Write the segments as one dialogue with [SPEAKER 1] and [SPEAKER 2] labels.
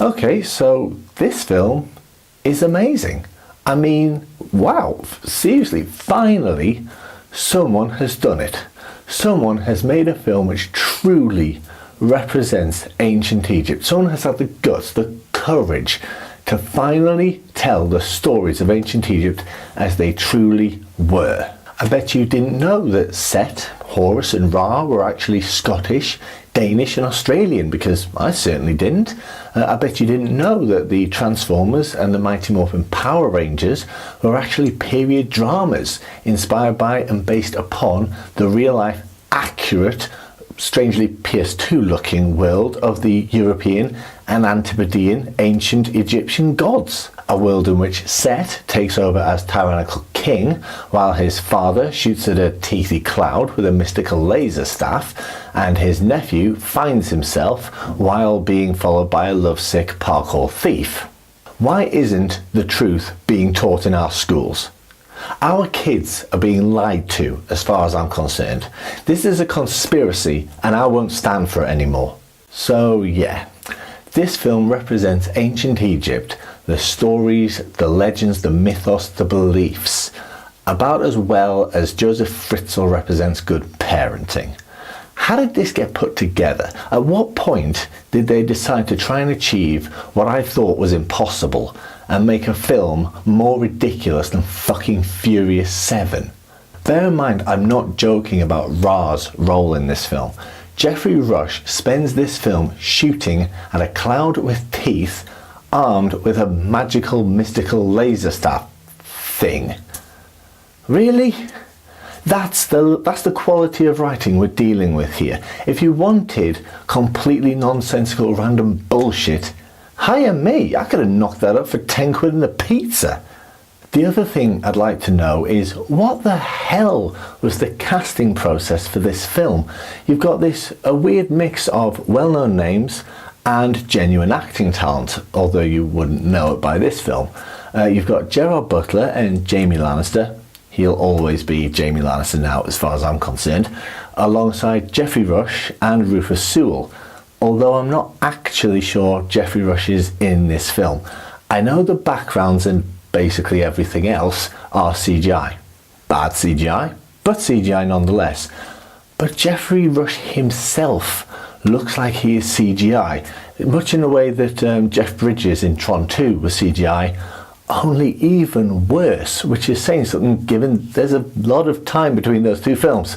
[SPEAKER 1] Okay, so this film is amazing. I mean, wow, seriously, finally, someone has done it. Someone has made a film which truly represents ancient Egypt. Someone has had the guts, the courage to finally tell the stories of ancient Egypt as they truly were. I bet you didn't know that Set, Horus and Ra were actually Scottish, Danish and Australian, because I certainly didn't. I bet you didn't know that the Transformers and the Mighty Morphin Power Rangers were actually period dramas inspired by and based upon the real-life, accurate, strangely PS2 looking world of the European and Antipodean ancient Egyptian gods. A world in which Set takes over as tyrannical king, while his father shoots at a teethy cloud with a mystical laser staff, and his nephew finds himself while being followed by a lovesick parkour thief. Why isn't the truth being taught in our schools? Our kids are being lied to, as far as I'm concerned. This is a conspiracy, and I won't stand for it anymore. So yeah, this film represents ancient Egypt, the stories, the legends, the mythos, the beliefs, about as well as Joseph Fritzl represents good parenting. How did this get put together? At what point did they decide to try and achieve what I thought was impossible and make a film more ridiculous than fucking Furious 7? Bear in mind, I'm not joking about Ra's role in this film. Geoffrey Rush spends this film shooting at a cloud with teeth, armed with a magical, mystical laser staff thing. Really? That's the quality of writing we're dealing with here. If you wanted completely nonsensical random bullshit, hire me. I could have knocked that up for 10 quid in a pizza. The other thing I'd like to know is, what the hell was the casting process for this film? You've got a weird mix of well-known names and genuine acting talent, although you wouldn't know it by this film. You've got Gerard Butler and Jamie Lannister. He'll always be Jamie Lannister now, as far as I'm concerned, alongside Geoffrey Rush and Rufus Sewell, although I'm not actually sure Geoffrey Rush is in this film. I know the backgrounds and basically everything else are CGI. Bad CGI, but CGI nonetheless. But Geoffrey Rush himself looks like he is CGI, much in the way that Jeff Bridges in Tron 2 was CGI, only even worse, which is saying something given there's a lot of time between those two films.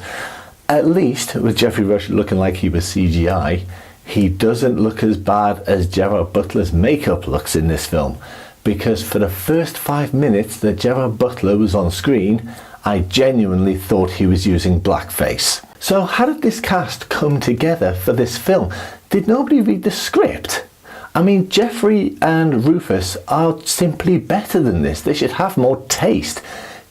[SPEAKER 1] At least with Geoffrey Rush looking like he was CGI, he doesn't look as bad as Gerard Butler's makeup looks in this film, because for the first 5 minutes that Gerard Butler was on screen, I genuinely thought he was using blackface. So how did this cast come together for this film? Did nobody read the script? I mean, Geoffrey and Rufus are simply better than this. They should have more taste.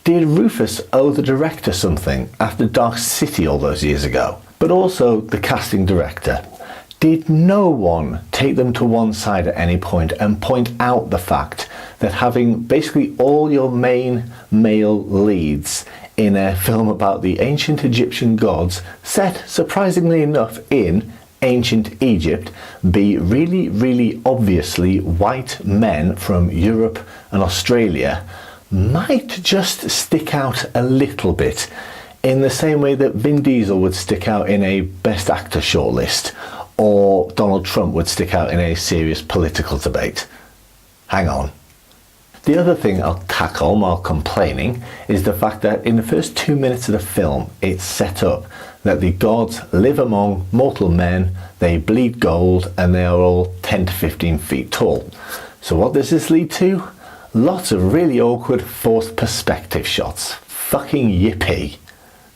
[SPEAKER 1] Did Rufus owe the director something after Dark City all those years ago? But also the casting director. Did no one take them to one side at any point and point out the fact that having basically all your main male leads in a film about the ancient Egyptian gods, set, surprisingly enough, in ancient Egypt, be really, really obviously white men from Europe and Australia, might just stick out a little bit, in the same way that Vin Diesel would stick out in a Best Actor shortlist, or Donald Trump would stick out in a serious political debate. Hang on. The other thing I'll tackle while complaining is the fact that in the first 2 minutes of the film, it's set up that the gods live among mortal men, they bleed gold, and they are all 10 to 15 feet tall. So what does this lead to? Lots of really awkward forced perspective shots. Fucking yippee.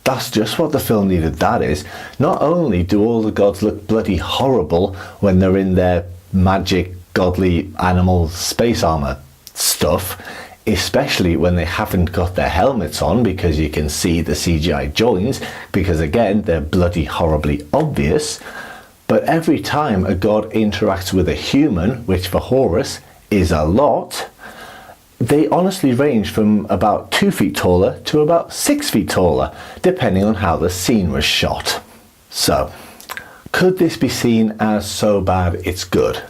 [SPEAKER 1] That's just what the film needed, that is. Not only do all the gods look bloody horrible when they're in their magic, godly animal space armor stuff, especially when they haven't got their helmets on, because you can see the CGI joins, because again, they're bloody horribly obvious. But every time a god interacts with a human, which for Horus is a lot, they honestly range from about 2 feet taller to about 6 feet taller, depending on how the scene was shot. So, could this be seen as so bad it's good?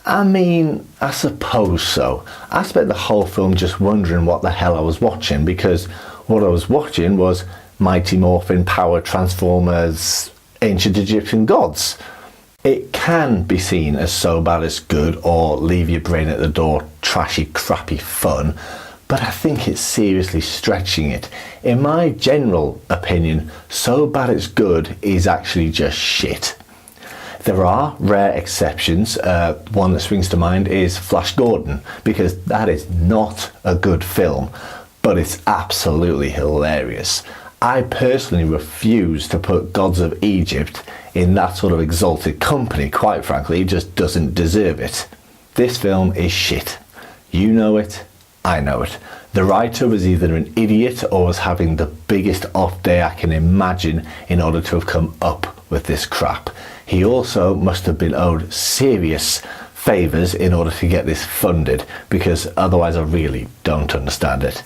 [SPEAKER 1] I mean, I suppose so. I spent the whole film just wondering what the hell I was watching, because what I was watching was Mighty Morphin Power Transformers Ancient Egyptian Gods. It can be seen as so bad it's good, or leave your brain at the door, trashy, crappy fun, but I think it's seriously stretching it. In my general opinion, so bad it's good is actually just shit. There are rare exceptions. One that springs to mind is Flash Gordon, because that is not a good film, but it's absolutely hilarious. I personally refuse to put Gods of Egypt in that sort of exalted company. Quite frankly, it just doesn't deserve it. This film is shit. You know it, I know it. The writer was either an idiot or was having the biggest off day I can imagine in order to have come up with this crap. He also must have been owed serious favours in order to get this funded, because otherwise I really don't understand it.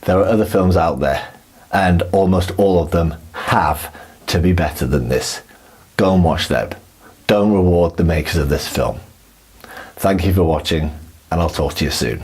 [SPEAKER 1] There are other films out there, and almost all of them have to be better than this. Go and watch them. Don't reward the makers of this film. Thank you for watching, and I'll talk to you soon.